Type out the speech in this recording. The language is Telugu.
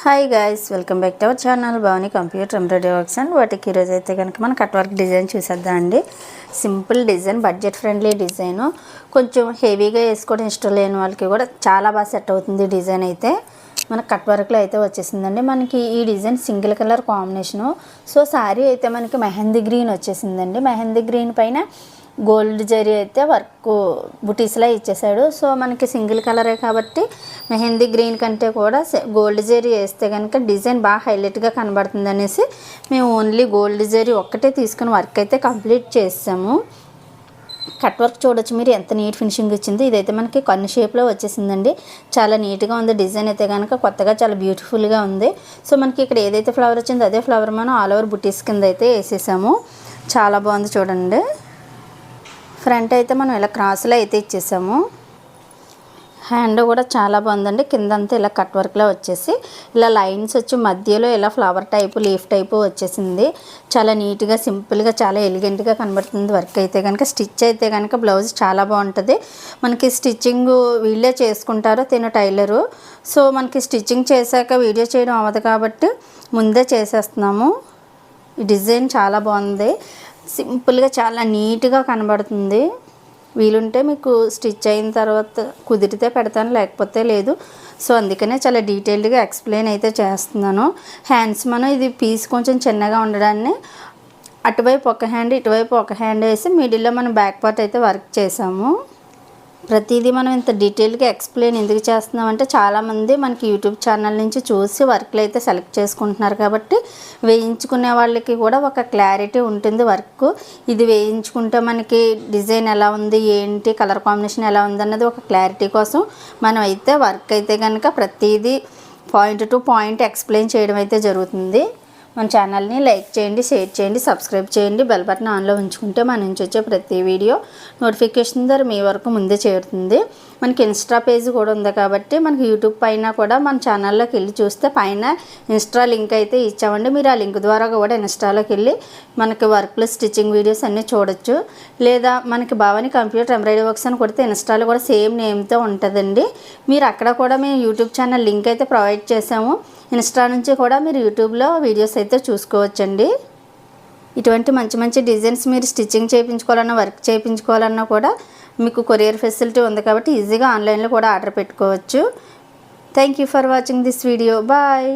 Hi guys, welcome back to our channel Bhavani computer embroidery works and వాటికి ఈరోజు అయితే కనుక మనం కట్ వర్క్ డిజైన్ చూసేద్దాం అండి. Simple design, budget friendly design, కొంచెం హెవీగా వేసుకోవడం ఇష్టం లేని వాళ్ళకి కూడా చాలా బాగా సెట్ అవుతుంది. డిజైన్ అయితే మనకు కట్ వర్క్లో అయితే వచ్చేసిందండి. మనకి ఈ design single colour combination. So sari అయితే మనకి మెహందీ గ్రీన్ వచ్చేసిందండి. మెహందీ గ్రీన్ పైన గోల్డ్ జరీ అయితే వర్క్ బుటీస్లా ఇచ్చేసాడు. సో మనకి సింగిల్ కలరే కాబట్టి మెహందీ గ్రీన్ కంటే కూడా గోల్డ్ జరీ వేస్తే కనుక డిజైన్ బాగా హైలైట్గా కనబడుతుంది అనేసి మేము ఓన్లీ గోల్డ్ జరీ ఒక్కటే తీసుకుని వర్క్ అయితే కంప్లీట్ చేసాము. కట్ వర్క్ చూడొచ్చు మీరు ఎంత నీట్ ఫినిషింగ్ ఇచ్చింది. ఇదైతే మనకి కన్ను షేప్లో వచ్చేసిందండి. చాలా నీట్గా ఉంది. డిజైన్ అయితే కనుక కొత్తగా చాలా బ్యూటిఫుల్గా ఉంది. సో మనకి ఇక్కడ ఏదైతే ఫ్లవర్ వచ్చిందో అదే ఫ్లవర్ మనం ఆల్ ఓవర్ బుటీస్ కింద అయితే వేసేసాము. చాలా బాగుంది చూడండి. ఫ్రంట్ అయితే మనం ఇలా క్రాస్లో అయితే ఇచ్చేసాము. హ్యాండ్ కూడా చాలా బాగుందండి. కిందంతా ఇలా కట్ వర్క్లో వచ్చేసి ఇలా లైన్స్ వచ్చి మధ్యలో ఇలా ఫ్లవర్ టైపు లీఫ్ టైపు వచ్చేసింది. చాలా నీట్గా సింపుల్గా చాలా ఎలిగెంట్గా కనబడుతుంది. వర్క్ అయితే కనుక స్టిచ్ అయితే కనుక బ్లౌజ్ చాలా బాగుంటుంది. మనకి స్టిచ్చింగ్ వీళ్ళే చేసుకుంటారు, తిను టైలరు. సో మనకి స్టిచ్చింగ్ చేశాక వీడియో చేయడం అవ్వదు కాబట్టి ముందే చేసేస్తున్నాము. ఈ డిజైన్ చాలా బాగుంది. సింపుల్గా చాలా నీట్గా కనబడుతుంది. వీలుంటే మీకు స్టిచ్ అయిన తర్వాత కుదిరితే పెడతాను, లేకపోతే లేదు. సో అందుకనే చాలా డీటెయిల్డ్గా ఎక్స్ప్లెయిన్ అయితే చేస్తున్నాను. హ్యాండ్స్ మనం ఇది పీస్ కొంచెం చిన్నగా ఉండడాన్ని అటువైపు ఒక హ్యాండ్ ఇటువైపు ఒక హ్యాండ్ వేసి మిడిల్లో మనం బ్యాక్ పార్ట్ అయితే వర్క్ చేసాము. ప్రతిదీ మనం ఇంత డీటెయిల్గా ఎక్స్ప్లెయిన్ ఎందుకు చేస్తున్నామంటే చాలామంది మనకి యూట్యూబ్ ఛానల్ నుంచి చూసి వర్క్లు అయితే సెలెక్ట్ చేసుకుంటున్నారు కాబట్టి వేయించుకునే వాళ్ళకి కూడా ఒక క్లారిటీ ఉంటుంది వర్క్. ఇది వేయించుకుంటే మనకి డిజైన్ ఎలా ఉంది, ఏంటి కలర్ కాంబినేషన్ ఎలా ఉంది అన్నది ఒక క్లారిటీ కోసం మనం అయితే వర్క్ అయితే కనుక ప్రతిదీ పాయింట్ టు పాయింట్ ఎక్స్ప్లెయిన్ చేయడం అయితే జరుగుతుంది. మన ఛానల్ని లైక్ చేయండి, షేర్ చేయండి, సబ్స్క్రైబ్ చేయండి. బెల్ బటన్ ఆన్లో ఉంచుకుంటే మన నుంచి వచ్చే ప్రతి వీడియో నోటిఫికేషన్ ద్వారా మీ వరకు ముందే చేరుతుంది. మనకి ఇన్స్టా పేజ్ కూడా ఉంది కాబట్టి మనకి యూట్యూబ్ పైన కూడా మన ఛానల్లోకి వెళ్ళి చూస్తే పైన ఇన్స్టా లింక్ అయితే ఇచ్చామండి. మీరు ఆ లింక్ ద్వారా కూడా ఇన్స్టాలోకి వెళ్ళి మనకి వర్క్లు స్టిచ్చింగ్ వీడియోస్ అన్నీ చూడొచ్చు. లేదా మనకి భవానీ కంప్యూటర్ ఎంబ్రాయిడరీ వర్క్స్ అని కొడితే ఇన్స్టాలో కూడా సేమ్ నేమ్తో ఉంటుందండి. మీరు అక్కడ కూడా మేము యూట్యూబ్ ఛానల్ లింక్ అయితే ప్రొవైడ్ చేసాము. ఇన్స్టా నుంచి కూడా మీరు యూట్యూబ్లో వీడియోస్ అయితే చూసుకోవచ్చండి. ఇటువంటి మంచి మంచి డిజైన్స్ మీరు స్టిచ్చింగ్ చేయించుకోవాలన్నా వర్క్ చేయించుకోవాలన్నా కూడా మీకు కొరియర్ ఫెసిలిటీ ఉంది కాబట్టి ఈజీగా ఆన్లైన్లో కూడా ఆర్డర్ పెట్టుకోవచ్చు. Thank you for watching this video. Bye.